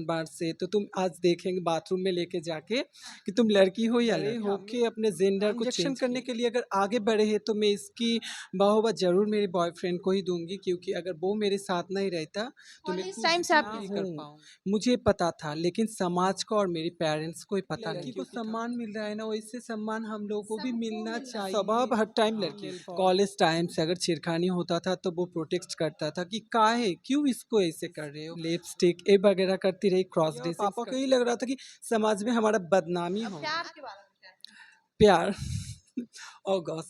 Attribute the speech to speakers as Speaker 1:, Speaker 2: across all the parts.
Speaker 1: बार से, तो तुम आज देखेंगे बाथरूम में लेके जाके कि तुम लड़की हो या लड़का हो के अपने जेंडर को इंजेक्शन करने के लिए अगर आगे बढ़े हैं तो मैं इसकी वाहवा जरूर मेरे बॉयफ्रेंड को ही दूंगी, क्योंकि अगर वो मेरे साथ नहीं रहता तो मैं
Speaker 2: कॉलेज
Speaker 1: खुद
Speaker 2: टाइम से
Speaker 1: जितना
Speaker 2: आपकी
Speaker 1: कर पाऊँ। मुझे पता था, लेकिन समाज को और मेरे पेरेंट्स को ही पता नहीं। लड़की को सम्मान मिल रहा है ना, वैसे सम्मान हम लोगों को भी मिलना चाहिए। स्वभाव हर टाइम लड़की कॉलेज टाइम से अगर छेड़खानी होता था तो वो प्रोटेक्ट करता था कि काहे क्यों इसको ऐसे कर रहे हो, लिपस्टिक ये वगैरह करती रही, क्रॉस ड्रेसिंग। पापा को यही लग रहा था कि समाज में हमारा बदनामी
Speaker 2: अब
Speaker 1: हो।
Speaker 2: प्यार के बारे में क्या है?
Speaker 1: प्यार ओ गॉड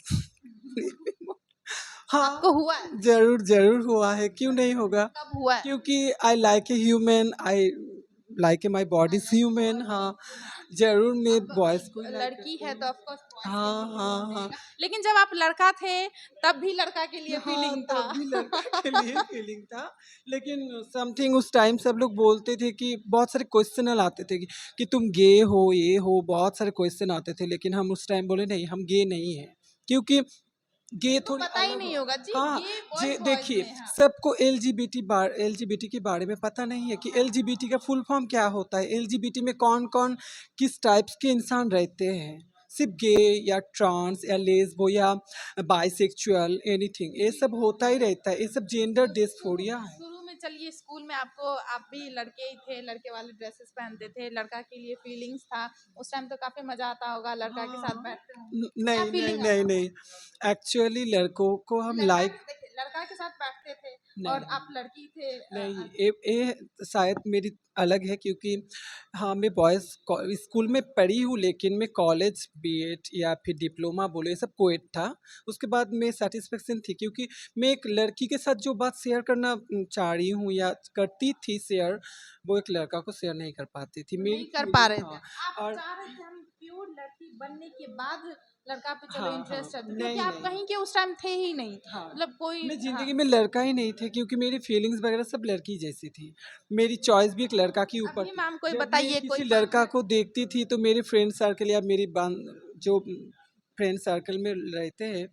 Speaker 2: आपको
Speaker 1: हाँ,
Speaker 2: हुआ है?
Speaker 1: ज़रूर, ज़रूर हुआ है, क्यों नहीं होगा?
Speaker 2: कब हुआ है?
Speaker 1: क्योंकि I like a human, I like a my body is human. हाँ, ज़रूर मैं
Speaker 2: अब
Speaker 1: बॉयज़ को ही
Speaker 2: एक
Speaker 1: लाइक
Speaker 2: लड़की
Speaker 1: करती
Speaker 2: है
Speaker 1: हूँ।
Speaker 2: तो ऑफ कोर्स बॉयज के
Speaker 1: हाँ,
Speaker 2: लिए
Speaker 1: हाँ,
Speaker 2: फीलिंग
Speaker 1: हाँ।
Speaker 2: रहेगा, लेकिन जब आप लड़का थे तब भी लड़का के लिए
Speaker 1: हाँ,
Speaker 2: फीलिंग था।
Speaker 1: तब भी लड़का के लिए फीलिंग था, लेकिन समथिंग उस टाइम सब लोग बोलते थे कि बहुत सारे क्वेश्चनल आते थे कि तुम गे हो, ये हो, बहुत सारे क्वेश्चन आते थे, लेकिन हम उस टाइम बोले नहीं, हम गे नहीं हैं, क्योंकि गे
Speaker 2: उनको
Speaker 1: थोड़ी
Speaker 2: पता ही
Speaker 1: अलग
Speaker 2: नहीं
Speaker 1: हो।
Speaker 2: होगा जी,
Speaker 1: हाँ,
Speaker 2: ये
Speaker 1: जे
Speaker 2: बॉयज बॉयज
Speaker 1: देखिए
Speaker 2: में है।
Speaker 1: सबको एलजीबीटी के बारे में पता नहीं है कि एलजीबीटी का फुल फॉर्म क्या होता है, एलजीबीटी में कौन-कौन किस टाइप्स के इंसान रहते हैं। सिर्फ़ गे या ट्रांस या लेस्बो या बाइसेक्सुअल एनीथिंग ये सब होता ही रहता है, ये सब जेंडर
Speaker 2: तो
Speaker 1: डिस्फोरिया है।
Speaker 2: शुरू में चलिए स्कूल में आपको, आप भी लड़के ही थे, लड़के वाले ड्रेसेस पहनते थे, लड़का के लिए फीलिंग्स था, उस टाइम तो काफी मजा आता होगा, लड़का के साथ
Speaker 1: हाँ।
Speaker 2: बैठते होंगे, क्या
Speaker 1: नहीं, नहीं,
Speaker 2: फीलिंग
Speaker 1: नहीं,
Speaker 2: आता
Speaker 1: नहीं। एक्चुअली लड़कों को हम
Speaker 2: लड़का
Speaker 1: लाइक
Speaker 2: देखिए, लड़का के साथ बैठते थे और
Speaker 1: नहीं।
Speaker 2: आप लड़की थे
Speaker 1: नहीं, ये शायद मेरी अलग है, क्योंकि हाँ, मैं बॉयज़ स्कूल में पढ़ी हूँ, लेकिन मैं कॉलेज बीएड या फिर डिप्लोमा बोलो ये सब कोएड था। उसके बाद मैं सैटिस्फैक्शन थी, क्योंकि मैं एक लड़की के साथ जो बात शेयर करना चाह रही हूँ या करती थी शेयर, वो एक लड़का को शेयर नहीं कर पाती थी। मेरी
Speaker 2: नहीं कर पा
Speaker 1: फीलिंग
Speaker 2: रहे थे,
Speaker 1: हाँ,
Speaker 2: आप
Speaker 1: और
Speaker 2: चाह रहे थे हम प्योर लड़की बनने के बाद लड़का पे चलो
Speaker 1: हाँ, हाँ।
Speaker 2: इंटरेस्ट है, तो क्योंकि
Speaker 1: नहीं,
Speaker 2: आप
Speaker 1: नहीं।
Speaker 2: कहीं के उस टाइम थे ही नहीं,
Speaker 1: हाँ,
Speaker 2: मतलब कोई।
Speaker 1: मैं
Speaker 2: हाँ,
Speaker 1: ज़िंदगी में लड़का ही नहीं थे, क्योंकि मेरी फीलिंग्स वगैरह सब लड़की जैसी थी। मेरी चॉइस भी एक लड़का के ऊपर
Speaker 2: अभी
Speaker 1: थी।
Speaker 2: मैम कोई
Speaker 1: जब मैं
Speaker 2: बताइए, कोई
Speaker 1: किसी लड़का
Speaker 2: पार्टनर।
Speaker 1: को देखती थी तो मेरे फ्रेंड सर्कल या मेरी जो फ्रेंड सर्कल में रहते हैं,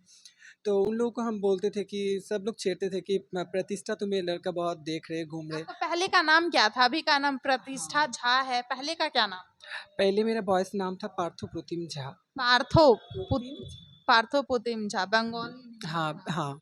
Speaker 1: तो उन लोगों को हम बोलते थे कि सब लोग छेड़ते थे कि प्रतिष्ठा तुम्हें लड़का बहुत देख रहे, घूम रहे।
Speaker 2: आपका पहले का नाम क्या था? अभी का नाम प्रतिष्ठा
Speaker 1: हाँ,
Speaker 2: झा है, पहले का क्या नाम?
Speaker 1: पहले मेरा बॉयज़ नाम था पार्थो प्रतिम झा।
Speaker 2: पार्थो
Speaker 1: प्रतिम झा।
Speaker 2: पार्थो पुतिम झा, बंगाली नेम
Speaker 1: हाँ,
Speaker 2: था।
Speaker 1: हाँ।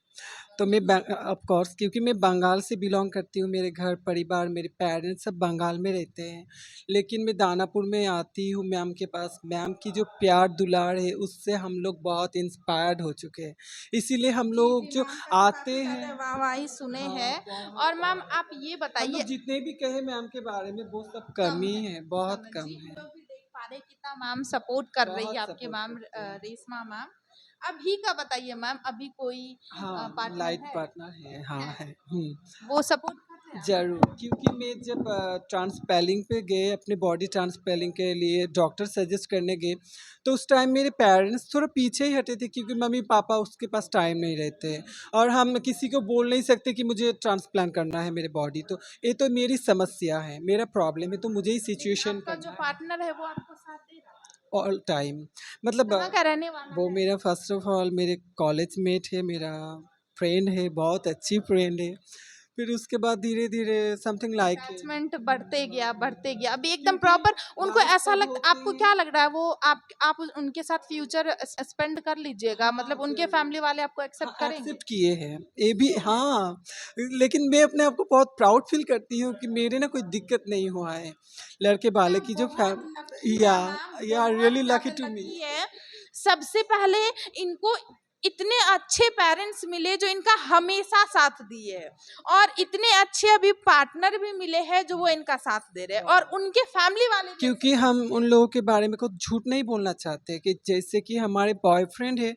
Speaker 1: तो मैं ऑफ कोर्स, क्योंकि मैं बंगाल से बिलॉन्ग करती हूँ, मेरे घर परिवार मेरे पेरेंट्स सब बंगाल में रहते हैं, लेकिन मैं दानापुर में आती हूँ मैम के पास। मैम की जो प्यार दुलार है उससे हम लोग बहुत इंस्पायर्ड हो चुके हैं, इसीलिए हम
Speaker 2: जी
Speaker 1: लोग
Speaker 2: जी,
Speaker 1: जो
Speaker 2: मैम का तो
Speaker 1: आते
Speaker 2: काफी
Speaker 1: हैं।
Speaker 2: ज्यादा वाहवाही सुने
Speaker 1: हाँ,
Speaker 2: हैं।
Speaker 1: बहुत
Speaker 2: और मैम
Speaker 1: बहुत।
Speaker 2: आप ये
Speaker 1: हम लोग
Speaker 2: बताइए,
Speaker 1: जितने भी कहे मैम के बारे में वो सब कम
Speaker 2: कम
Speaker 1: ही
Speaker 2: है,
Speaker 1: है, बहुत
Speaker 2: कम है
Speaker 1: कम
Speaker 2: जी, हम
Speaker 1: है।
Speaker 2: लोग भी देख पा रहे हैं कितना मैम सपोर्ट कर रही है
Speaker 1: बहुत
Speaker 2: आपके
Speaker 1: सपोर्ट
Speaker 2: मैम,
Speaker 1: करते हैं।
Speaker 2: रेशमा मैम। अभी का बताइए मैम, अभी कोई
Speaker 1: हाँ,
Speaker 2: पार्टनर
Speaker 1: लाइट
Speaker 2: है?
Speaker 1: पार्टनर है, हाँ
Speaker 2: है,
Speaker 1: है।
Speaker 2: वो सपोर्ट कर रहे हैं
Speaker 1: ज़रूर, क्योंकि मैं जब ट्रांसपेलिंग पे गए, अपने बॉडी ट्रांसपेलिंग के लिए डॉक्टर सजेस्ट करने गए, तो उस टाइम मेरे पेरेंट्स थोड़ा पीछे ही हटे थे, क्योंकि मम्मी-पापा उसके पास टाइम नहीं रहते हैं और हम किसी को बोल नहीं सकते कि मुझे ट्रांसप्लांट करना है मेरे बॉडी, तो ये तो मेरी समस्या है, मेरा प्रॉब्लम है, तो मुझे ही
Speaker 2: लेकिन
Speaker 1: सिचुएशन
Speaker 2: आपका जो
Speaker 1: करना है
Speaker 2: पार्टनर है वो आपको साथ दे रहा है?
Speaker 1: All time. मतलब
Speaker 2: कहाँ का रहने वाला
Speaker 1: वो
Speaker 2: है?
Speaker 1: मेरा फर्स्ट ऑफ ऑल मेरे कॉलेज मेट है, मेरा फ्रेंड है, बहुत अच्छी फ्रेंड है। फिर उसके बाद धीरे-धीरे समथिंग लाइक है।
Speaker 2: अटैचमेंट बढ़ते गया, अभी एकदम
Speaker 1: क्योंकि
Speaker 2: प्रॉपर उनको
Speaker 1: लाइक
Speaker 2: ऐसा
Speaker 1: तब
Speaker 2: लगता,
Speaker 1: होते
Speaker 2: आपको
Speaker 1: हैं।
Speaker 2: क्या लग रहा है वो आप उनके साथ फ्यूचर स्पेंड कर लीजिएगा,
Speaker 1: हाँ,
Speaker 2: मतलब उनके
Speaker 1: ज़रूर।
Speaker 2: फैमिली वाले आपको
Speaker 1: हाँ,
Speaker 2: एक्सेप्ट करेंगे?
Speaker 1: एक्सेप्ट किए हैं। ये भी
Speaker 2: किए हैं?
Speaker 1: हाँ, लेकिन मैं अपने आप को बहुत प्राउड फ़ील करती हूँ कि मेरे ना कोई दिक्कत नहीं हुआ है। लड़के वाले
Speaker 2: आप
Speaker 1: की जो
Speaker 2: बहुत लकी
Speaker 1: या
Speaker 2: है मैम,
Speaker 1: यू आर
Speaker 2: बहुत
Speaker 1: रियली लकी
Speaker 2: ज़्यादा
Speaker 1: टू मी।
Speaker 2: लकी है। सबसे पहले इनको इतने अच्छे पेरेंट्स मिले जो इनका हमेशा साथ दिए हैं, और इतने अच्छे अभी पार्टनर भी मिले हैं जो वो इनका साथ दे रहे हैं, और उनके फैमिली वाले भी
Speaker 1: क्योंकि
Speaker 2: एक्सेप्ट
Speaker 1: हम
Speaker 2: किए
Speaker 1: उन
Speaker 2: हैं।
Speaker 1: लोगों के बारे में कुछ झूठ नहीं बोलना चाहते कि जैसे कि हमारे बॉयफ्रेंड है,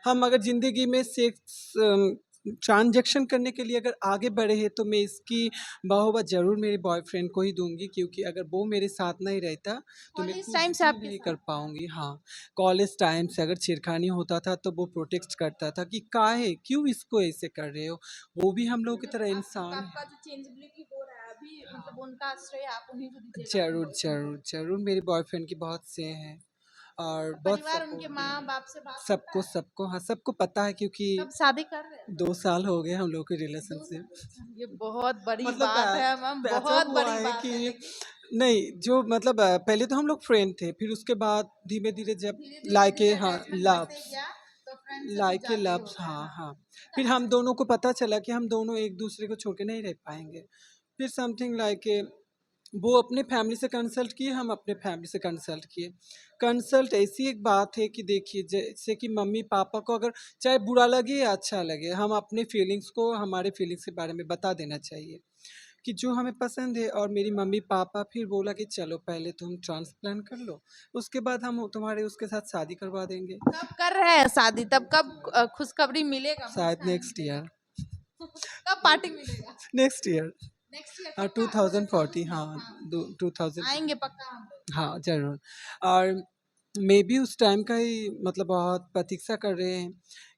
Speaker 1: हम अगर ज़िंदगी में सेक्स ट्रांज़ैक्शन करने के लिए अगर आगे बढ़े हैं, तो मैं इसकी वाह-वाह ज़रूर मेरे बॉयफ्रेंड को ही दूँगी, क्योंकि अगर वो मेरे साथ नहीं रहता, तो मैं
Speaker 2: कॉलेज
Speaker 1: खुद
Speaker 2: टाइम से
Speaker 1: भी
Speaker 2: आपके
Speaker 1: नहीं
Speaker 2: साथ
Speaker 1: कर
Speaker 2: था?
Speaker 1: पाऊँगी। हाँ, कॉलेज टाइम से अगर छेड़खानी होता था, तो वो प्रोटेक्ट करता था कि काहे, क्यों इसको ऐसे कर रहे हो? वो भी हम लोगों की
Speaker 2: मतलब
Speaker 1: तरह
Speaker 2: आपका
Speaker 1: इंसान
Speaker 2: आपका
Speaker 1: है।
Speaker 2: जो चेंजेबिलिटी हो रहा है अभी, मतलब
Speaker 1: हाँ,
Speaker 2: उनका श्रेय आप उन्हीं को दीजिएगा, अपने
Speaker 1: ज़रूर,
Speaker 2: बॉयफ्रेंड को?
Speaker 1: ज़रूर, ज़रूर मेरे बॉयफ्रेंड की बहुत से हैं। और
Speaker 2: और
Speaker 1: बहुत
Speaker 2: परिवार, उनके
Speaker 1: सपोर्टिव
Speaker 2: माँ
Speaker 1: है।
Speaker 2: बाप से बात होता
Speaker 1: सबको
Speaker 2: है?
Speaker 1: सबको हाँ, सबको पता है, क्योंकि
Speaker 2: कब शादी कर रहे हैं?
Speaker 1: 2 साल हो गए हम लोग के
Speaker 2: 2 साल?
Speaker 1: रिलेशनशिप।
Speaker 2: ये बहुत बड़ी
Speaker 1: मतलब
Speaker 2: बात है मैम,
Speaker 1: ऐसा
Speaker 2: बहुत
Speaker 1: हुआ
Speaker 2: बड़ी
Speaker 1: है
Speaker 2: बात है,
Speaker 1: कि
Speaker 2: लेकिन
Speaker 1: नहीं, जो मतलब पहले तो हम लोग फ्रेंड थे, फिर उसके बाद धीरे-धीरे जब लाइके हाँ, लव्स लाइके लव्स हाँ, हाँ। फिर हम दोनों को पता चला कि हम दोनों एक-दूसरे को छोड़ के नहीं रह पाएँगे। फिर समथिंग लाइक वो अपने फैमिली से कंसल्ट किए, हम अपने फैमिली से कंसल्ट किए। कंसल्ट ऐसी एक बात है कि देखिए जैसे कि मम्मी-पापा को अगर चाहे बुरा लगे या अच्छा लगे, हम अपने फीलिंग्स को हमारे फीलिंग्स के बारे में बता देना चाहिए। कि जो हमें पसंद है और मेरी मम्मी-पापा फिर बोला कि चलो पहले तुम ट्रांसप्लांट कर लो, उसके बाद हम तुम्हारे उसके साथ शादी करवा देंगे।
Speaker 2: कब कर रहे हैं शादी? तब कब खुशखबरी मिलेगा?
Speaker 1: शायद नेक्स्ट ईयर
Speaker 2: कब पार्टी मिलेगा?
Speaker 1: नेक्स्ट ईयर
Speaker 2: नेक्स्ट ईयर
Speaker 1: हाँ,
Speaker 2: पक्का?
Speaker 1: 2040 हाँ, दो 2000
Speaker 2: आएंगे पक्का हम लोग।
Speaker 1: हाँ, ज़रूर। और मैं भी उस टाइम का ही मतलब बहुत प्रतीक्षा कर रहे हैं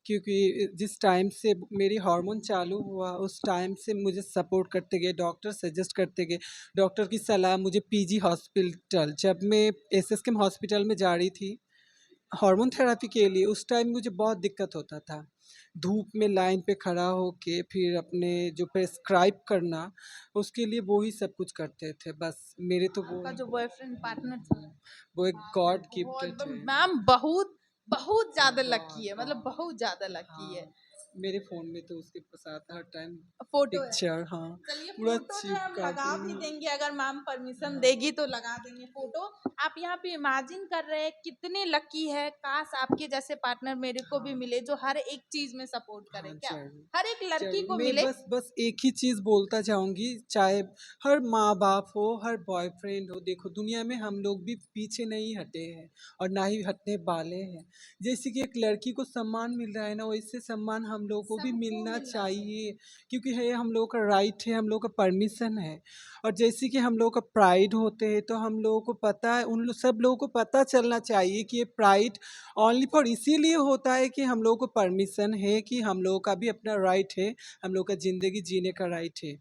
Speaker 1: क्योंकि जिस टाइम से मेरी हार्मोन चालू हुआ उस टाइम से मुझे सपोर्ट करते गए, डॉक्टर सजेस्ट करते गए, डॉक्टर की सलाह मुझे पीजी हॉस्पिटल जब मैं एसएसकेएम हॉस्पिटल में जा रही थी हार्मोन थेरेपी के लिए उस टाइम मुझे बहुत दिक्कत होता था। धूप में लाइन पे खड़ा होके फिर अपने जो प्रेस्क्राइब करना, उसके लिए वो ही सब कुछ करते थे। बस मेरे तो वो
Speaker 2: आपका जो बॉयफ्रेंड पार्टनर था,
Speaker 1: वो एक
Speaker 2: बाप रे,
Speaker 1: गॉड
Speaker 2: बहुत
Speaker 1: गिफ्टेड है।
Speaker 2: मैम बहुत बहुत ज्यादा लकी है,
Speaker 1: बहुत,
Speaker 2: मतलब
Speaker 1: बहुत।
Speaker 2: बहुत ज्यादा लकी है।
Speaker 1: हाँ, मेरे फ़ोन में तो उसके साथ हर टाइम
Speaker 2: फोटो है।
Speaker 1: पिक्चर हाँ,
Speaker 2: चलिए
Speaker 1: पूरा
Speaker 2: फोटो जो है हम
Speaker 1: चिपका
Speaker 2: लगा
Speaker 1: के
Speaker 2: भी
Speaker 1: हाँ,
Speaker 2: देंगे, अगर मैम परमिशन
Speaker 1: हाँ,
Speaker 2: देगी तो लगा देंगे फोटो। आप यहाँ पे इमेजिन कर रहे हैं कितने लकी है, काश आपके जैसे पार्टनर मेरे को भी
Speaker 1: हाँ।
Speaker 2: मिले जो हर एक चीज में सपोर्ट करे।
Speaker 1: हाँ,
Speaker 2: क्या
Speaker 1: ज़रूर,
Speaker 2: हर एक लड़की
Speaker 1: ज़रूर।
Speaker 2: को
Speaker 1: मैं
Speaker 2: मिले?
Speaker 1: बस एक ही चीज़ बोलता जाऊँगी, चाहे हर माँ-बाप हो, हर बॉयफ्रेंड हो, देखो दुनिया में हम लोग भी पीछे नहीं हटे हैं और ना ही हटने वाले हैं। जैसे कि एक लड़की को सम्मान मिल रहा है ना, वैसे सम्मान हम लोगों को भी
Speaker 2: सबको
Speaker 1: मिलना
Speaker 2: मिलना चाहिए।
Speaker 1: चाहिए क्योंकि है हम लोगों का राइट है, हम लोगों का परमिशन है। और जैसे कि हम लोगों का प्राइड होते हैं, तो हम लोगों को पता है उन लो सब लोगों को पता चलना चाहिए कि ये प्राइड ओनली फॉर इसीलिए होता है कि हम लोगों को परमिशन है कि हम लोगों का भी अपना राइट है, हम लोग का ज़िंदगी जीने का राइट है।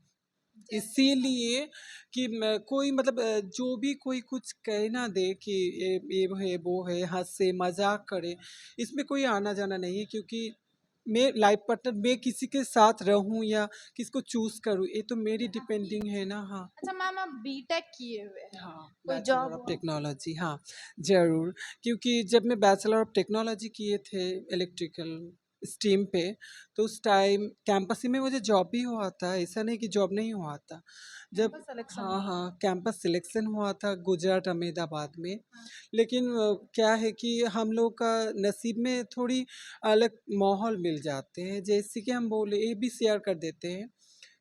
Speaker 1: इसीलिए कि कोई मतलब जो भी कोई कुछ कह ना दे कि ये है, वो है, हँसे, मज़ाक करे, इसमें कोई आना-जाना नहीं है क्योंकि मैं लाइफ़ पार्टनर मैं किसी के साथ रहूँ या किसको चूज़ करूँ, ये तो मेरी
Speaker 2: आपकी
Speaker 1: डिपेंडिंग है ना। हाँ।
Speaker 2: अच्छा मैम, आप बीटेक किए हुए हैं,
Speaker 1: हाँ,
Speaker 2: कोई
Speaker 1: बैचलर
Speaker 2: जॉब?
Speaker 1: ऑफ टेक्नोलॉजी हाँ, ज़रूर। क्योंकि जब मैं बैचलर ऑफ टेक्नोलॉजी किए थे इलेक्ट्रिकल स्ट्रीम पे, तो उस टाइम कैंपस ही में मुझे जॉब भी हुआ था, ऐसा नहीं कि जॉब नहीं हुआ था। जब
Speaker 2: कैंपस सिलेक्शन
Speaker 1: हाँ,
Speaker 2: हुआ?
Speaker 1: हाँ, कैंपस सिलेक्शन हुआ था गुजरात अहमदाबाद में।
Speaker 2: हाँ।
Speaker 1: लेकिन क्या है कि हम लोग का नसीब में थोड़ी अलग माहौल मिल जाते हैं, जैसे कि हम बोले ये भी शेयर कर देते हैं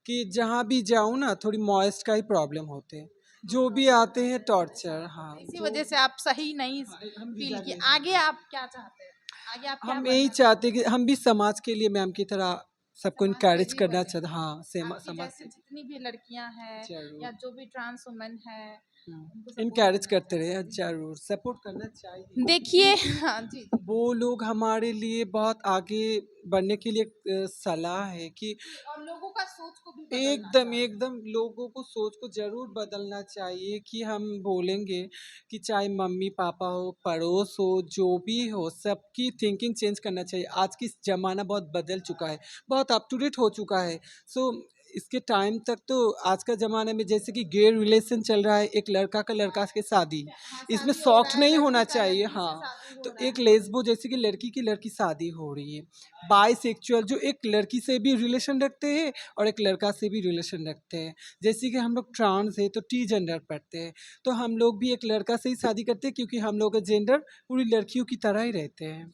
Speaker 1: कि जहाँ भी जाऊँ ना थोड़ी मॉइस्ट का ही प्रॉब्लम होते हैं। जो भी आते हैं टॉर्चर हाँ,
Speaker 2: इसी
Speaker 1: जो
Speaker 2: वजह से आप सही नहीं
Speaker 1: हाँ, हम
Speaker 2: फील किए।
Speaker 1: डिज़र्वेशन
Speaker 2: आगे
Speaker 1: हाँ।
Speaker 2: आप क्या चाहते हैं? आगे आप क्या
Speaker 1: हम यही
Speaker 2: बनना
Speaker 1: चाहते
Speaker 2: चाहते
Speaker 1: हैं
Speaker 2: हैं?
Speaker 1: कि हम भी समाज के लिए मैम की तरह सबको
Speaker 2: समाज
Speaker 1: इनकरेज
Speaker 2: सेवी
Speaker 1: करना
Speaker 2: बने।
Speaker 1: चाहते हाँ, सेमा
Speaker 2: आपकी
Speaker 1: समाज
Speaker 2: जैसे
Speaker 1: से
Speaker 2: जितनी भी लड़कियां हैं
Speaker 1: ज़रूर।
Speaker 2: या जो भी ट्रांस वुमेन है, उनको सपोर्ट
Speaker 1: इनकरेज
Speaker 2: करना
Speaker 1: करते
Speaker 2: चाहिए।
Speaker 1: रहे ज़रूर, सपोर्ट करना चाहिए
Speaker 2: देखिए
Speaker 1: क्योंकि
Speaker 2: हाँ जी,
Speaker 1: वो लोग हमारे लिए बहुत आगे बढ़ने के लिए सलाह है कि
Speaker 2: और लोगों का सोच को भी बदलना
Speaker 1: एकदम,
Speaker 2: चाहिए।
Speaker 1: एकदम लोगों को सोच को ज़रूर बदलना चाहिए कि हम बोलेंगे कि चाहे मम्मी-पापा हो, पड़ोस हो, जो भी हो, सबकी थिंकिंग चेंज करना चाहिए। आज की ज़माना बहुत बदल चुका है, बहुत अप टू डेट हो चुका है। सो इसके टाइम तक तो आज का ज़माने में जैसे कि गे रिलेशन चल रहा है, एक लड़का का लड़का के शादी,
Speaker 2: हाँ,
Speaker 1: इसमें
Speaker 2: शादी हो रहा
Speaker 1: शॉक्ड
Speaker 2: है,
Speaker 1: नहीं
Speaker 2: लड़की
Speaker 1: होना
Speaker 2: का
Speaker 1: चाहिए
Speaker 2: लड़की से
Speaker 1: हाँ।
Speaker 2: शादी हो
Speaker 1: तो
Speaker 2: रहा
Speaker 1: एक
Speaker 2: है।
Speaker 1: लेस्बो जैसे कि लड़की की लड़की शादी हो रही है, बाइसेक्सुअल जो एक लड़की से भी रिलेशन रखते हैं और एक लड़का से भी रिलेशन रखते हैं। जैसे कि हम लोग ट्रांस है तो टी जेंडर पढ़ते हैं, तो हम लोग भी एक लड़का से ही शादी करते हैं क्योंकि हम लोग का जेंडर पूरी लड़कियों की तरह ही रहते हैं।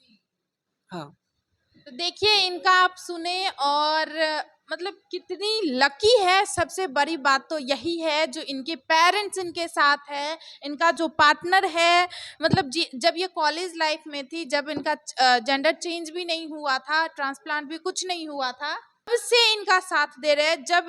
Speaker 1: हाँ,
Speaker 2: तो देखिए इनका आप सुने, और मतलब कितनी लकी है। सबसे बड़ी बात तो यही है जो इनके पेरेंट्स इनके साथ है, इनका जो पार्टनर है, मतलब जब ये कॉलेज लाइफ में थी, जब इनका जेंडर चेंज भी नहीं हुआ था, ट्रांसप्लांट भी कुछ नहीं हुआ था, तब से इनका साथ दे रहे हैं। जब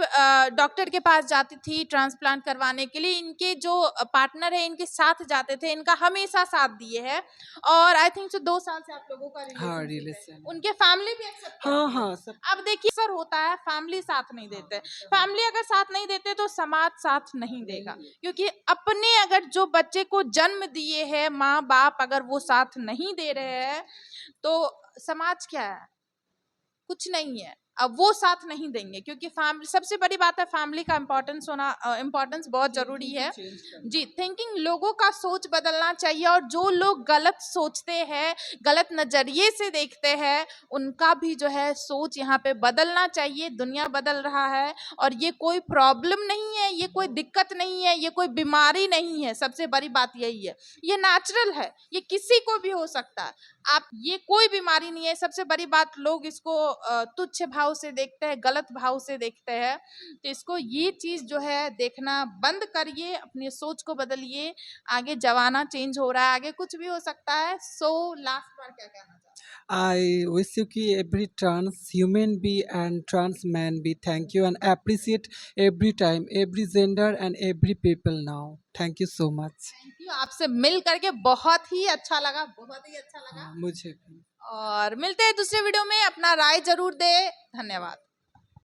Speaker 2: डॉक्टर के पास जाती थी ट्रांसप्लांट करवाने के लिए, इनके जो पार्टनर है इनके साथ जाते थे, इनका हमेशा साथ दिए है। और आई थिंक सो 2 साल से आप लोगों का
Speaker 1: हाँ,
Speaker 2: रिलेशनशिप है,
Speaker 1: रिलेशन है।
Speaker 2: उनके फैमिली भी एक्सेप्ट
Speaker 1: हाँ,
Speaker 2: करती है।
Speaker 1: हाँ, सब
Speaker 2: अब देखिए सर, होता है फैमिली साथ नहीं
Speaker 1: हाँ,
Speaker 2: देते,
Speaker 1: होता है।
Speaker 2: फैमिली अगर साथ नहीं देते तो समाज साथ नहीं देगा,
Speaker 1: नहीं,
Speaker 2: क्योंकि अपने अगर जो बच्चे को जन्म दिए हैं माँ बाप अगर वो साथ नहीं दे रहे हैं तो समाज क्या है? कुछ नहीं है। अब वो साथ नहीं देंगे, क्योंकि फैमिली सबसे बड़ी बात है, फैमिली का इम्पोर्टेंस बहुत जरूरी है। जी, थिंकिंग, लोगों का सोच बदलना चाहिए, और जो लोग गलत सोचते हैं, गलत नजरिए से देखते हैं, उनका भी जो है सोच यहाँ पे बदलना चाहिए। दुनिया बदल रहा है, और ये कोई प्रॉब्लम नहीं है, ये कोई दिक्कत नहीं है, ये कोई बीमारी नहीं है। सबसे बड़ी बात यही है, ये नेचुरल है, ये किसी को भी हो सकता है। आप, ये कोई बीमारी नहीं है। सबसे बड़ी बात, लोग इसको तुच्छ भाव से देखते हैं, गलत भाव से देखते हैं। तो इसको, ये चीज जो है देखना बंद करिए, अपनी सोच को बदलिए। आगे जमाना चेंज हो रहा है, आगे कुछ भी हो सकता है। सो लास्ट बार क्या कहना चाहते हैं?
Speaker 1: I wish you कि every trans human be and trans man be thank you and appreciate every time, every gender and every people now. Thank you so much.
Speaker 2: Thank you, आपसे मिल करके बहुत ही अच्छा लगा, बहुत ही अच्छा लगा।
Speaker 1: मुझे भी।
Speaker 2: और मिलते हैं दूसरे वीडियो में, अपना राय जरूर दे। धन्यवाद।